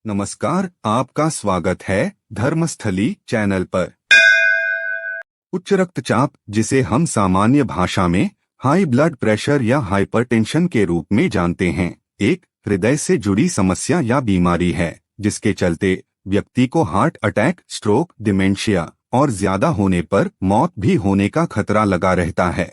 नमस्कार, आपका स्वागत है धर्मस्थली चैनल पर। उच्च रक्तचाप, जिसे हम सामान्य भाषा में हाई ब्लड प्रेशर या हाइपरटेंशन के रूप में जानते हैं, एक हृदय से जुड़ी समस्या या बीमारी है जिसके चलते व्यक्ति को हार्ट अटैक, स्ट्रोक, डिमेंशिया और ज्यादा होने पर मौत भी होने का खतरा लगा रहता है।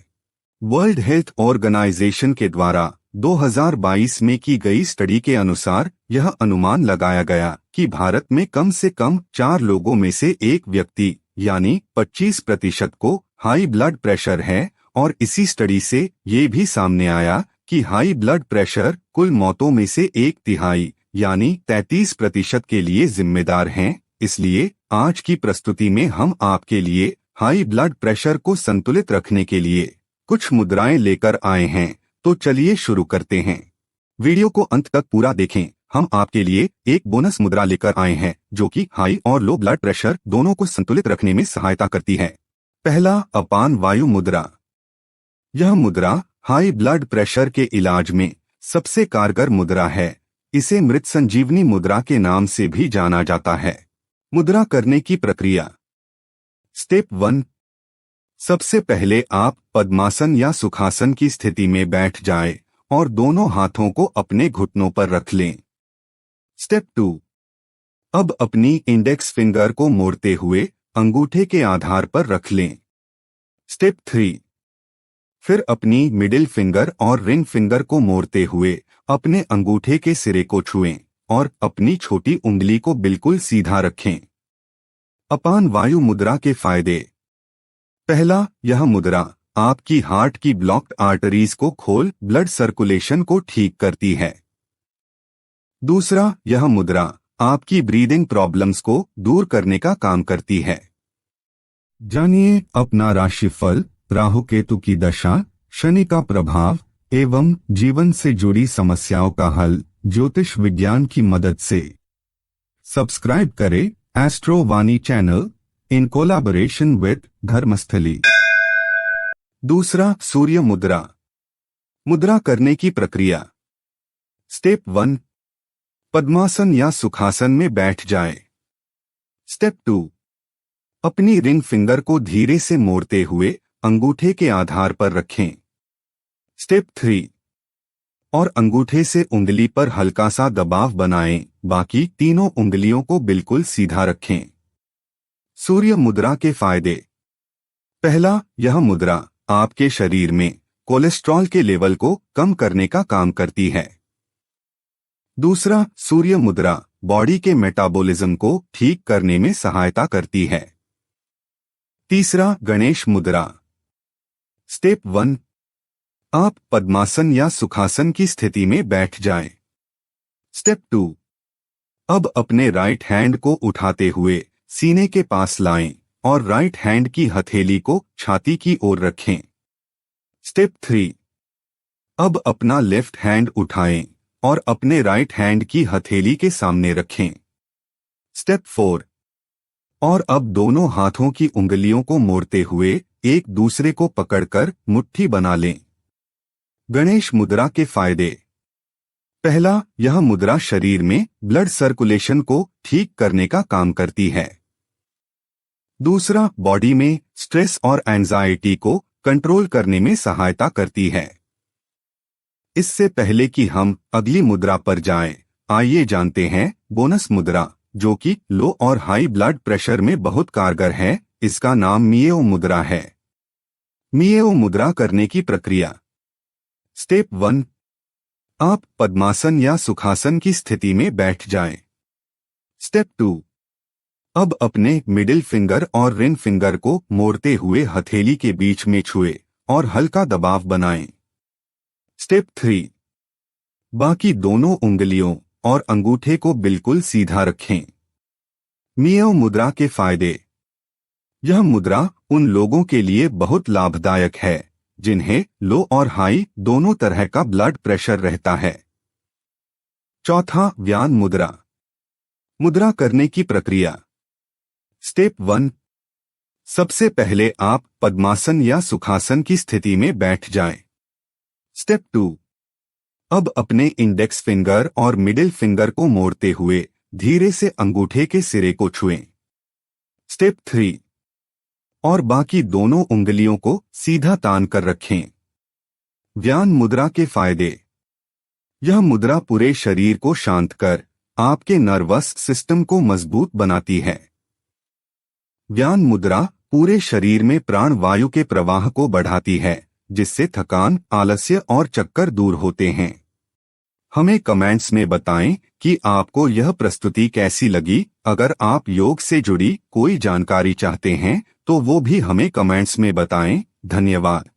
वर्ल्ड हेल्थ ऑर्गेनाइजेशन के द्वारा 2022 में की गई स्टडी के अनुसार यह अनुमान लगाया गया कि भारत में कम से कम 4 लोगों में से एक व्यक्ति यानी 25% को हाई ब्लड प्रेशर है, और इसी स्टडी से ये भी सामने आया कि हाई ब्लड प्रेशर कुल मौतों में से 1/3 यानी 33% के लिए जिम्मेदार हैं। इसलिए आज की प्रस्तुति में हम आपके लिए हाई ब्लड प्रेशर को संतुलित रखने के लिए कुछ मुद्राएं लेकर आए हैं। तो चलिए शुरू करते हैं। वीडियो को अंत तक पूरा देखें। हम आपके लिए एक बोनस मुद्रा लेकर आए हैं जो कि हाई और लो ब्लड प्रेशर दोनों को संतुलित रखने में सहायता करती है। पहला, अपान वायु मुद्रा। यह मुद्रा हाई ब्लड प्रेशर के इलाज में सबसे कारगर मुद्रा है। इसे मृत संजीवनी मुद्रा के नाम से भी जाना जाता है। मुद्रा करने की प्रक्रिया। स्टेप 1। सबसे पहले आप पद्मासन या सुखासन की स्थिति में बैठ जाएं और दोनों हाथों को अपने घुटनों पर रख लें। स्टेप 2। अब अपनी इंडेक्स फिंगर को मोड़ते हुए अंगूठे के आधार पर रख लें। स्टेप 3। फिर अपनी मिडिल फिंगर और रिंग फिंगर को मोड़ते हुए अपने अंगूठे के सिरे को छुएं और अपनी छोटी उंगली को बिल्कुल सीधा रखें। अपान वायु मुद्रा के फायदे। पहला, यह मुद्रा आपकी हार्ट की ब्लॉक्ड आर्टरीज को खोल ब्लड सर्कुलेशन को ठीक करती है। दूसरा, यह मुद्रा आपकी ब्रीदिंग प्रॉब्लम्स को दूर करने का काम करती है। जानिए अपना राशिफल, राहु केतु की दशा, शनि का प्रभाव एवं जीवन से जुड़ी समस्याओं का हल ज्योतिष विज्ञान की मदद से। सब्सक्राइब करें astro Vani channel in collaboration with Dharmasthali. दूसरा, सूर्य मुद्रा। मुद्रा करने की प्रक्रिया। स्टेप 1। पद्मासन या सुखासन में बैठ जाएं। स्टेप 2। अपनी रिंग फिंगर को धीरे से मोड़ते हुए अंगूठे के आधार पर रखें। स्टेप 3। और अंगूठे से उंगली पर हल्का सा दबाव बनाएं, बाकी तीनों उंगलियों को बिल्कुल सीधा रखें। सूर्य मुद्रा के फायदे। पहला, यह मुद्रा आपके शरीर में कोलेस्ट्रॉल के लेवल को कम करने का काम करती है। दूसरा, सूर्य मुद्रा बॉडी के मेटाबॉलिज्म को ठीक करने में सहायता करती है। तीसरा, गणेश मुद्रा। स्टेप 1। आप पद्मासन या सुखासन की स्थिति में बैठ जाएं। स्टेप 2। अब अपने राइट हैंड को उठाते हुए सीने के पास लाएं और राइट हैंड की हथेली को छाती की ओर रखें। स्टेप 3। अब अपना लेफ्ट हैंड उठाएं और अपने राइट हैंड की हथेली के सामने रखें। स्टेप 4। और अब दोनों हाथों की उंगलियों को मोड़ते हुए एक दूसरे को पकड़कर मुट्ठी बना लें। गणेश मुद्रा के फायदे। पहला, यह मुद्रा शरीर में ब्लड सर्कुलेशन को ठीक करने का काम करती है। दूसरा, बॉडी में स्ट्रेस और एंजाइटी को कंट्रोल करने में सहायता करती है। इससे पहले कि हम अगली मुद्रा पर जाएं, आइए जानते हैं बोनस मुद्रा, जो कि लो और हाई ब्लड प्रेशर में बहुत कारगर है। इसका नाम मिएओ मुद्रा है। मिएओ मुद्रा करने की प्रक्रिया। स्टेप 1। आप पद्मासन या सुखासन की स्थिति में बैठ जाएं। स्टेप 2। अब अपने मिडिल फिंगर और रिंग फिंगर को मोड़ते हुए हथेली के बीच में छुए और हल्का दबाव बनाएं। स्टेप 3। बाकी दोनों उंगलियों और अंगूठे को बिल्कुल सीधा रखें। मिएओ मुद्रा के फायदे। यह मुद्रा उन लोगों के लिए बहुत लाभदायक है जिन्हें लो और हाई दोनों तरह का ब्लड प्रेशर रहता है। चौथा, व्यान मुद्रा। मुद्रा करने की प्रक्रिया। स्टेप 1। सबसे पहले आप पद्मासन या सुखासन की स्थिति में बैठ जाएं। स्टेप 2। अब अपने इंडेक्स फिंगर और मिडिल फिंगर को मोड़ते हुए धीरे से अंगूठे के सिरे को छुएं। स्टेप 3, और बाकी दोनों उंगलियों को सीधा तान कर रखें। व्यान मुद्रा के फायदे। यह मुद्रा पूरे शरीर को शांत कर आपके नर्वस सिस्टम को मजबूत बनाती है। व्यान मुद्रा पूरे शरीर में प्राण वायु के प्रवाह को बढ़ाती है, जिससे थकान, आलस्य और चक्कर दूर होते हैं। हमें कमेंट्स में बताएं कि आपको यह प्रस्तुति कैसी लगी। अगर आप योग से जुड़ी कोई जानकारी चाहते हैं तो वो भी हमें कमेंट्स में बताएं। धन्यवाद।